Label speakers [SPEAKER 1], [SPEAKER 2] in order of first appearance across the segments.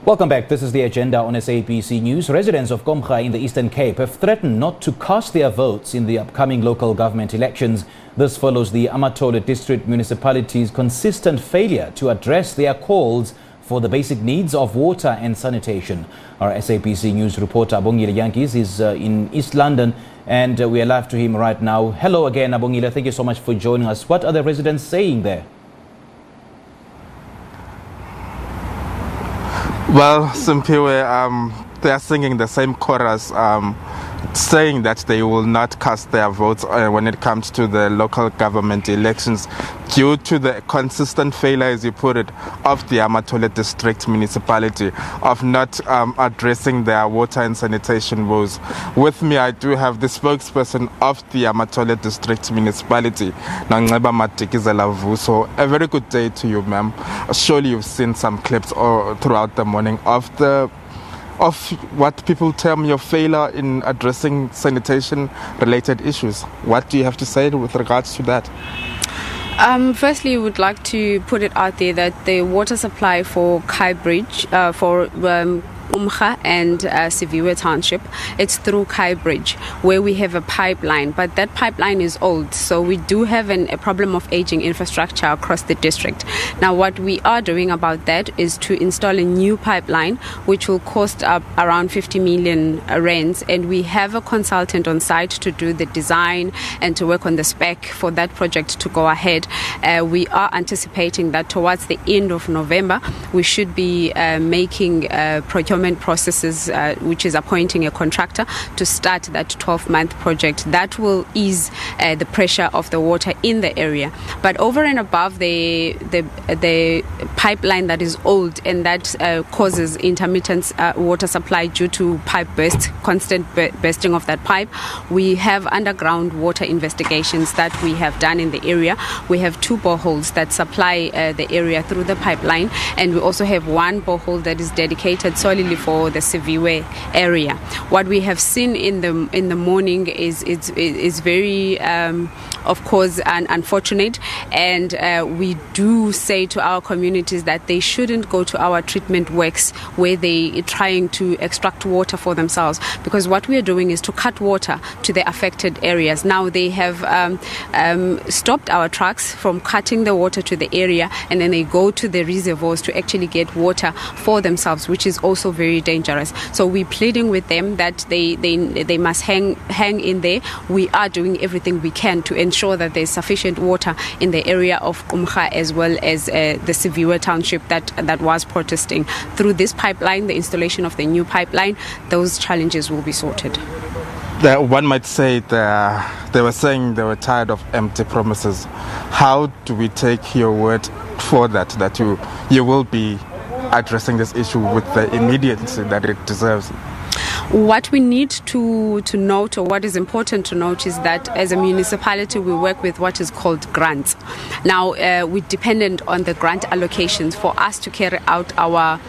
[SPEAKER 1] Welcome back. This is the agenda on SABC News. Residents of Komga in the Eastern Cape have threatened not to cast their votes in the upcoming local government elections. This follows the Amathole District Municipality's consistent failure to address their calls for the basic needs of water and sanitation. Our SABC News reporter Abongile Jantjies is in East London, and we are live to him right now. Hello again, Abongile. Thank you so much for joining us. What are the residents saying there?
[SPEAKER 2] Well, Simpiwe, they are singing the same chorus, saying that they will not cast their votes when it comes to the local government elections due to the consistent failure, as you put it, of the Amathole District Municipality of not addressing their water and sanitation woes. With me, I do have the spokesperson of the Amathole District Municipality, Nangeba Matikizela Vuso. A very good day to you, ma'am. Surely you've seen some clips throughout the morning of what people term your failure in addressing sanitation-related issues. What do you have to say with regards to that?
[SPEAKER 3] Firstly, we would like to put it out there that the water supply for Bridge, for Komga and SABC Township, it's through Bridge, where we have a pipeline, but that pipeline is old, so we do have a problem of aging infrastructure across the district. Now, what we are doing about that is to install a new pipeline, which will cost around 50 million rands, and we have a consultant on site to do the design and to work on the spec for that project to go ahead. We are anticipating that towards the end of November, we should be making procurement processes, which is appointing a contractor to start that 12-month project. That will ease the pressure of the water in the area. But over and above the pipeline that is old and that causes intermittent water supply due to pipe burst, constant bursting of that pipe, we have underground water investigations that we have done in the area. We have 2 boreholes that supply the area through the pipeline, and we also have 1 borehole that is dedicated solely for the SABC area. What we have seen in the morning is very of course unfortunate, and we do say to our communities that they shouldn't go to our treatment works where they are trying to extract water for themselves, because what we are doing is to cut water to the affected areas. Now they have stopped our trucks from cutting the water to the area, and then they go to the reservoirs to actually get water for themselves, which is also very dangerous. So we're pleading with them that they must hang in there. We are doing everything we can to ensure that there's sufficient water in the area of Komga, as well as the SABC Township that was protesting. Through this pipeline, the installation of the new pipeline, those challenges will be sorted.
[SPEAKER 2] One might say they were saying they were tired of empty promises. How do we take your word for that you will be addressing this issue with the immediacy that it deserves?
[SPEAKER 3] What we need to note, or what is important to note, is that as a municipality we work with what is called grants. Now we're dependent on the grant allocations for us to carry out our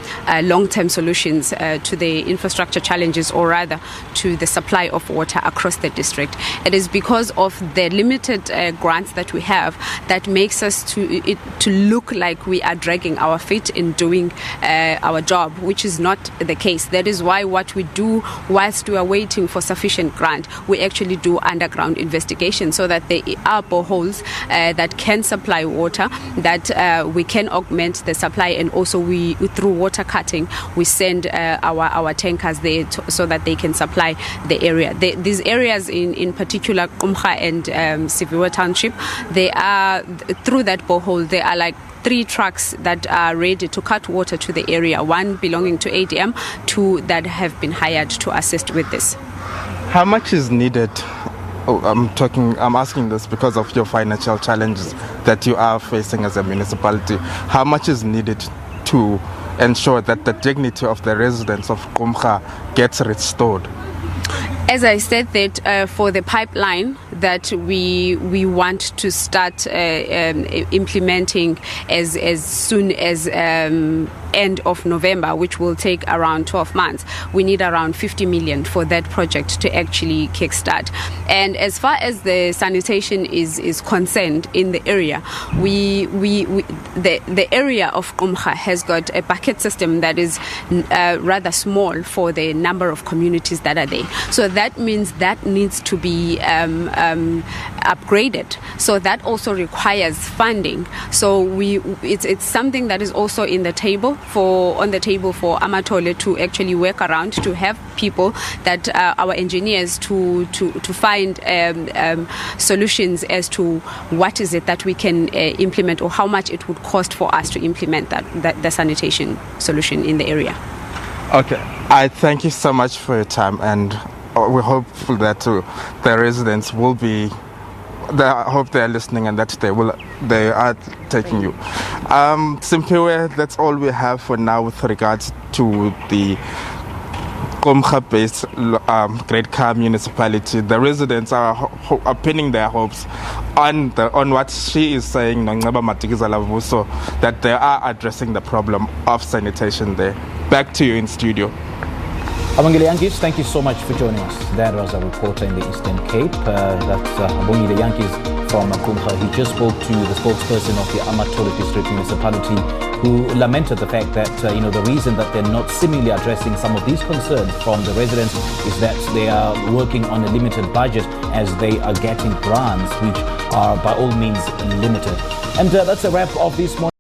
[SPEAKER 3] long-term solutions to the infrastructure challenges, or rather to the supply of water across the district. It is because of the limited grants that we have that makes us to look like we are dragging our feet in doing our job, which is not the case. That is why what we do whilst we are waiting for sufficient grant, we actually do underground investigation, so that there are boreholes that can supply water, that we can augment the supply, and also we, through water cutting, we send our tankers there so that they can supply the area. These areas in particular, Komga and SABC Township, they are, through that borehole, there are like 3 trucks that are ready to cut water to the area, 1 belonging to ADM, 2 that have been hired to assist with this.
[SPEAKER 2] How much is needed? I'm asking this because of your financial challenges that you are facing as a municipality. How much is needed to ensure that the dignity of the residents of Komga gets restored?
[SPEAKER 3] As I said, that for the pipeline that we want to start implementing as soon as end of November, which will take around 12 months, we need around 50 million for that project to actually kickstart. And as far as the sanitation is concerned in the area, the area of Komga has got a bucket system that is rather small for the number of communities that are there. So that means that needs to be upgraded. So that also requires funding. So it's something that is also on the table for Amathole to actually work around, to have people that our engineers to find solutions as to what is it that we can implement, or how much it would cost for us to implement the sanitation solution in the area.
[SPEAKER 2] Okay, I thank you so much for your time, and we're hopeful that the residents will be. I hope they are listening and that they are taking you. Simpiwe, that's all we have for now with regards to the Komga-based Great Car Municipality. The residents are pinning their hopes on what she is saying, that they are addressing the problem of sanitation there. Back to you in studio.
[SPEAKER 1] Abongile Jantjies, thank you so much for joining us. That was a reporter in the Eastern Cape. That's Abongile Jantjies from Komga. He just spoke to the spokesperson of the Amathole District Municipality, who lamented the fact that the reason that they're not seemingly addressing some of these concerns from the residents is that they are working on a limited budget, as they are getting grants which are by all means limited. And that's a wrap of this morning.